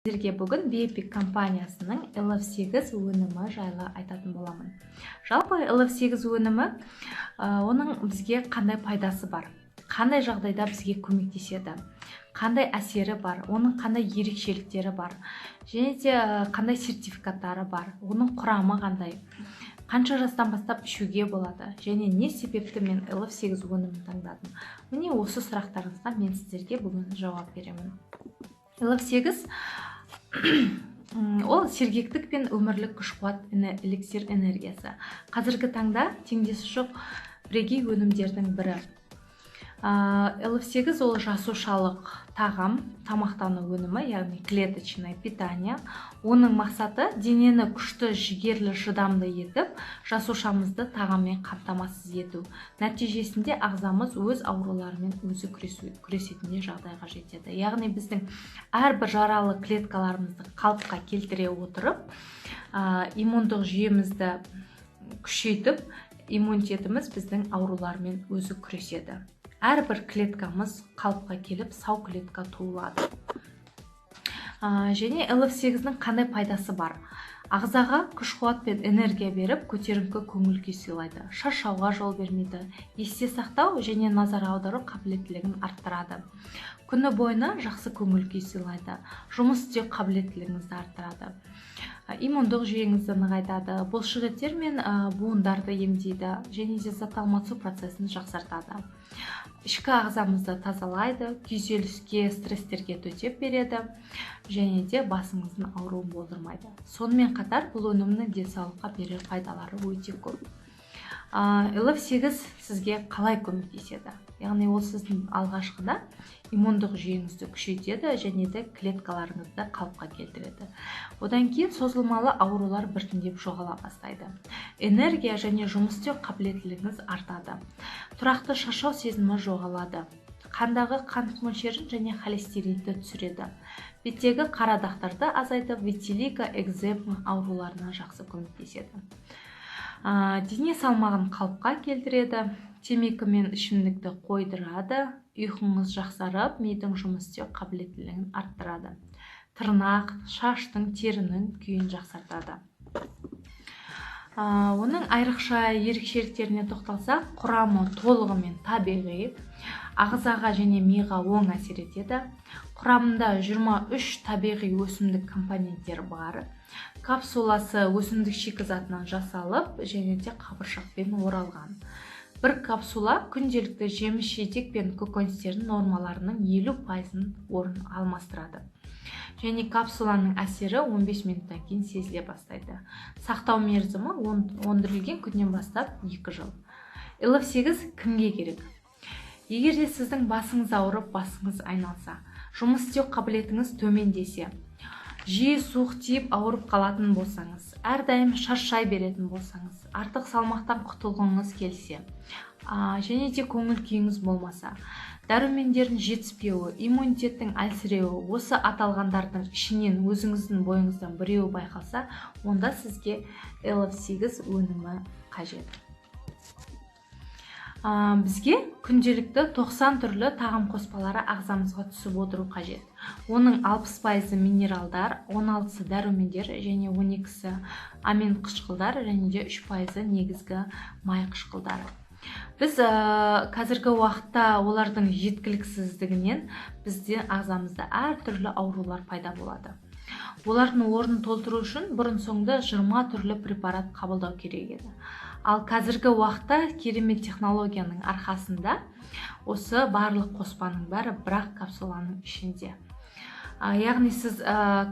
Сіздерге бүгін Бепик компаниясының LF8 өнімі жайлы айтатын боламын. Жалпы LF8 өнімі, оның бізге қандай пайдасы бар, қандай жағдайда бізге көмектеседі, қандай әсері бар, оның қандай ерекшеліктері бар, және де қандай сертификаттары бар, оның құрамы қандай, қанша жастан бастап ішуге болады, және не себепті мен LF8 өнімін таңдадым. Міне осы сұрақтарыңызға мен сіздерге бүгін жауап беремін. LF8 ол сергектік пен өмірлік күш-қуат эликсир энергиясы. Қазіргі таңда теңдесі жоқ бірегей өнімдердің бірі. LF8 ол жасушалық тағам, тамақтану өнімі, яғни клеточное питание. Оның мақсаты денені күшті, жігерлі, шыдамды етіп, жасушамызды тағаммен қамтамасыз ету. Нәтижесінде ағзамыз өз ауруларымен өзі күресетіндей жағдайға жетеді. Яғни біздің әрбір жаралы клеткаларымызды қалыпқа келтіре отырып, иммундық жүйемізді күшейтіп, иммунитетіміз біздің аурулармен өзі күреседі. Әрбір клеткамыз қалыпқа келіп, сау клетка туылады. Және LF8-ның қандай пайдасы бар? Ағзаға күш-қуат пен энергия беріп, көтеріңкі көңіл-күй сыйлайды. Шаршауға жол бермейді. Есте сақтау және назар аудару қабілеттілігін арттырады. Күні бойына жақсы көңіл-күй сыйлайды. Жұмыс істеу қабілеттілігіңізді арттырады. Иммундық жүйеңізді нығайтады, бұлшық еттер мен буындарды емдейді, және де зат алмасу процесін жақсартады. Ішкі ағзамызды тазалайды, күйзеліске, стресстерге төтеп береді, және де басыңыздың ауруын болдырмайды. Сонымен қатар бұл өнімнің денсаулыққа берер пайдалары өте көп. LF8 сізге қалай көмектеседі? Яғни ол сіздің алғашқыда иммундық жүйеңізді күшейтеді және де клеткаларыңызды қалыпқа келтіреді. Одан кейін созылмалы аурулар біртіндеп жоғала бастайды. Энергия және жұмыс істеу қабілеттілігіңіз артады. Тұрақты шаршау сезімі жоғалады. Қандағы қант мөлшерін және холестеринді түсіреді. Беттегі қара дақтарды азайтып, витилиго, экзема ауруларына жақсы көмектеседі. Дене салмағын қалыпқа келтіреді, темекі мен ішімдікті қойдырады, ұйқыңыз жақсарып, мидың жұмыс істеу қабілеттілігін арттырады. Тырнақ, шаштың, терінің күйін жақсартады. Оның айрықша ерекшеліктеріне тоқталсақ, құрамы толығымен табиғи, ағзаға және миға оң әсер етеді. Құрамында 23 табиғи өсімдік компоненттері бар. Капсуласы өсімдік шикізатынан жасалып, және де қабыршақпен оралған. Бір капсула күнделікті жеміс-жидек пен көкөністердің нормаларының 50%-ын орын алмастырады. Және капсуланың әсері 15 минуттан кейін сезіле бастайды. Сақтау мерзімі өндірілген күннен бастап 2 жыл. LF8 кімге керек? Егер де сіздің басыңыз ауырып, басыңыз айналса, жұмыс істеу қабілетіңіз төмендесе, жиі суық тиіп ауырып қалатын болсаңыз, әрдайым шаршай беретін болсаңыз, артық салмақтан құтылғыңыз келсе, және де көңіл күйіңіз болмаса, дәрумендердің жетіспеуі, иммунитеттің әлсіреуі, осы аталғандардың ішінен өзіңіздің бойыңыздан біреуі байқалса, онда сізге LF8 өнімі қажет. Бізге күнделікті 90 түрлі тағам қоспалары ағзамызға түсіп отыру қажет. Оның 60% минералдар, 16-сы дәрумендер және 12-сы амин қышқылдар және де 3% негізгі май қышқылдары. Біз қазіргі уақытта олардың жеткіліксіздігінен бізде ағзамызда әртүрлі аурулар пайда болады. Олардың орнын толтыру үшін бұрын-соңды 20 түрлі препарат қабылдау керек еді. Ал қазіргі уақытта керемет технологияның арқасында осы барлық қоспаның бәрі бірақ капсуланың ішінде. Яғни сіз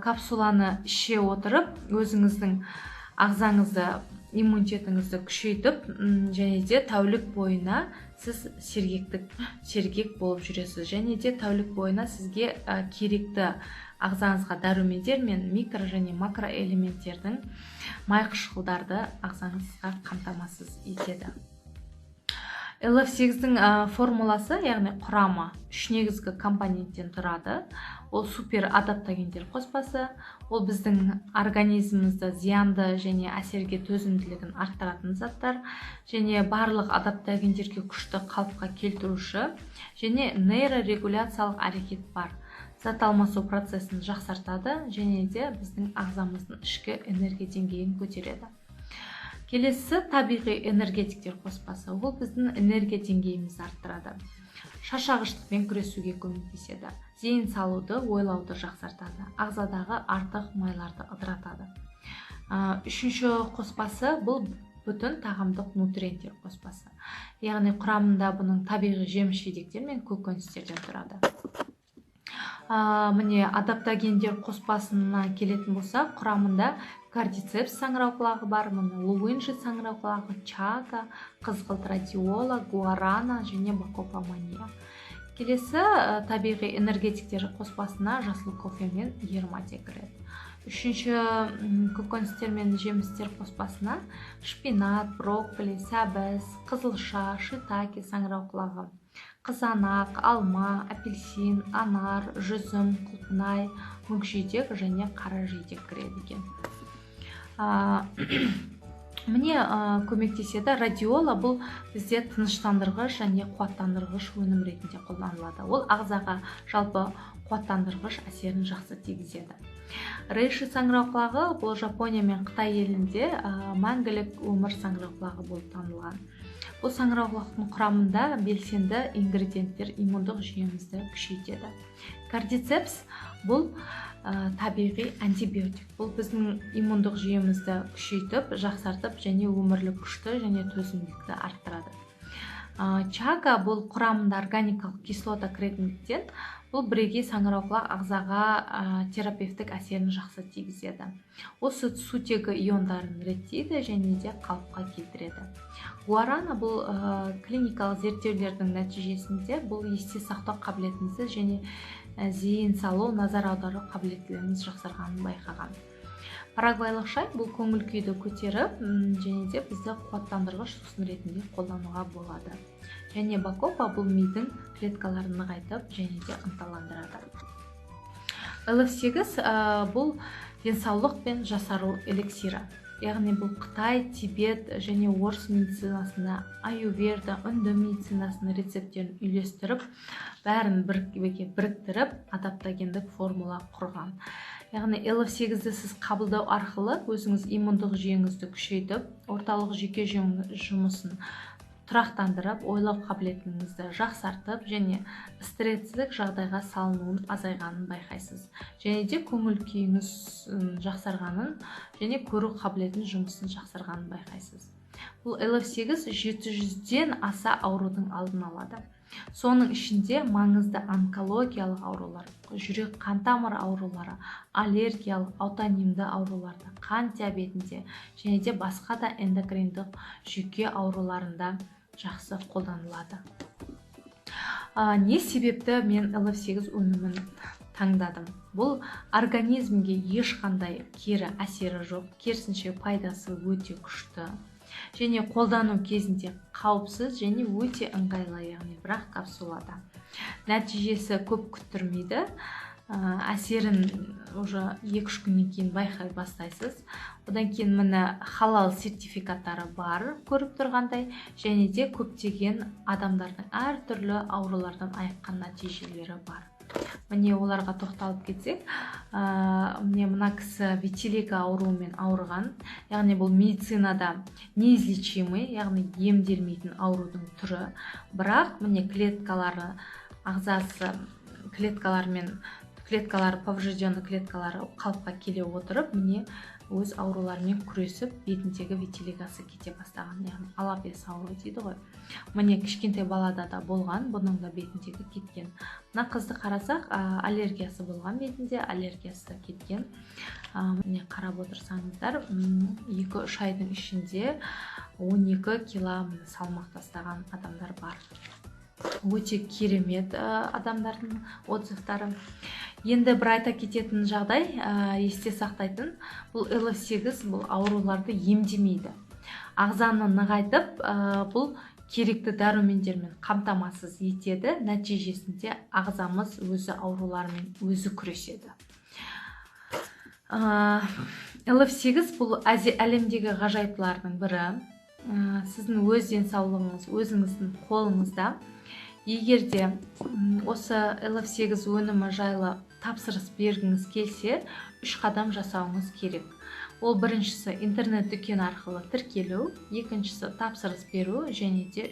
капсуланы іше отырып, өзіңіздің ағзаңызды, иммунитетіңізді күшейтіп, және де тәулік бойына сіз сергек болып жүресіз. Және де тәулік бойына сізге керекті ағзаңызға дәрумендер мен микро және макро элементтердің май қышқылдарды ағзаңызға қамтамасыз етеді. LF8-дің формуласы, яғни құрамы 3 негізгі компоненттен тұрады. Ол супер адаптогендер қоспасы. Ол біздің организмімізді зиянды және әсерге төзімділігін арттыратын заттар, және барлық адаптогендерге күшті қалыпқа келтіруші, және нейрорегуляциялық әрекет бар. зат алмасу процесін жақсартады және де біздің ағзамыздың ішкі энергия деңгейін көтереді. Келесі табиғи энергетиктер қоспасы. Ол біздің энергия деңгейімізді арттырады. Шаршағыштықпен күресуге көмектеседі. Зейін салуды, ойлауды жақсартады. Ағзадағы артық майларды ыдыратады. Үшінші қоспасы бұл бүтін тағамдық нутриенттер қоспасы. Яғни құрамында бұның табиғи жеміс-жидектер мен көкөністерден тұрады. Міне адаптогендер қоспасына келетін болса, құрамында кардицепс саңырауқұлағы бар, луинжи саңырауқұлағы, чага, қызғылт радиола, гуарана және бакопамания. Келесі табиғи энергетиктер қоспасына жасыл кофе мен ермате кіреді. Үшінші көкөністер мен жемістер қоспасына шпинат, брокколи, сәбіз, қызылша, шитаке саңырауқұлағы, қызанақ, алма, апельсин, анар, жүзім, құлпынай, мүкжидек және қара жидек кіреді екен. Міне көмектеседі. Радиола бұл бізде тыныштандырғыш және қуаттандырғыш өнім ретінде қолданылады. Ол ағзаға жалпы қуаттандырғыш әсерін жақсы тигізеді. Рейши саңырауқұлағы бұл Жапония мен Қытай елінде мәңгілік өмір саңырауқұлағы болып танылған. Бұл саңырауқұлақтың құрамында белсенді ингредиенттер иммундық жүйемізді күшейтеді. Кардицепс бұл табиғи антибиотик. Бұл біздің иммундық жүйемізді күшейтіп, жақсартып және өмірлік күшті және төзімділікті арттырады. Чага бұл құрамында органикалық кислота кіретіндіктен бұл бірегей саңырауқұлақ ағзаға терапевтік әсерін жақсы тигізеді. Осы сутегі иондарын реттейді және де қалыпқа келтіреді. Гуарана бұл клиникалық зерттеулердің нәтижесінде бұл есте сақтау қабілетіңізді және зейін салу, назар аудару қабілеттілігіңіз жақсарғанын байқаған. Парагвайлық шай бұл көңіл күйді көтеріп және де бізді қуаттандырғыш сусын ретінде қолдануға болады. Және бакопа бұл мидың клеткаларын нығайтып және де ынталандырады. LF8 бұл денсаулық пен жасару эликсирі. Яғни бұл Қытай, Тибет және орыс медицинасында, аюрведа, үнді медицинасының рецептерін үйлестіріп, бәрін біріктіріп, адаптогендік формула құрған. Яғни LF8-ді сіз қабылдау арқылы өзіңіз иммундық жүйеңізді күшейтіп, орталық жүйке жұмысын тұрақтандырып, ойлау қабілетіңізді жақсартып және стресстік жағдайға салынуын азайғанын байқайсыз. Және де көңіл күйіңіз жақсарғанын және көру қабілетінің жұмысын жақсарғанын байқайсыз. Бұл LF8 700-ден аса аурудың алдын алады. Соның ішінде маңызды онкологиялық аурулар, жүрек қан тамыр аурулары, аллергиялық, аутоиммунды ауруларды, қан диабетінде және де басқа да эндокриндік жүйке ауруларында жақсы қолданылады. Не себепті мен LF8 өнімін таңдадым? Бұл организмге ешқандай кері әсері жоқ, керісінше пайдасы өте күшті. Және қолдану кезінде қауіпсіз және өте ыңғайлы, яғни бірақ капсулада. Нәтижесі көп күттірмейді. Әсерін уже 2-3 күннен кейін байқай бастайсыз. Одан кейін міне халал сертификаттары бар көріп тұрғандай, және де көптеген адамдардың әртүрлі аурулардан айыққан нәтижелері бар. Міне оларға тоқталып кетсек, міне мына кісі витилиго ауруымен ауырған, яғни бұл медицинада неизлечимый, яғни емделмейтін аурудың түрі, бірақ міне клеткалары, ағзасы клеткалары, поврежденный клеткалары қалыпқа келе отырып, міне өз ауруларымен күресіп, бетіндегі витилигосы кете бастаған, яғни алапес ауру дейді ғой. Міне кішкентай балада да болған, бұның да бетіндегі кеткен. Мына қызды қарасақ, аллергиясы болған, бетінде аллергиясы кеткен. Міне қарап отырсаңыздар, 2-3 айдың ішінде 12 кило салмақ тастаған адамдар бар. Өте керемет адамдардың отзывтары. Енді бір айта кететін жағдай, есте сақтайтын, бұл LF8 бұл ауруларды емдемейді. Ағзаны нығайтып, бұл керекті дәрумендермен қамтамасыз етеді. Нәтижесінде ағзамыз өзі аурулармен өзі күреседі. LF8 бұл әлемдегі ғажайыплардың бірі. Сіздің өз денсаулығыңыз өзіңіздің қолыңызда. Егер де осы LF8 өнімі жайлы тапсырыс бергіңіз келсе, 3 қадам жасауыңыз керек. Ол біріншісі интернет дүкен арқылы тіркелу, екіншісі тапсырыс беру және де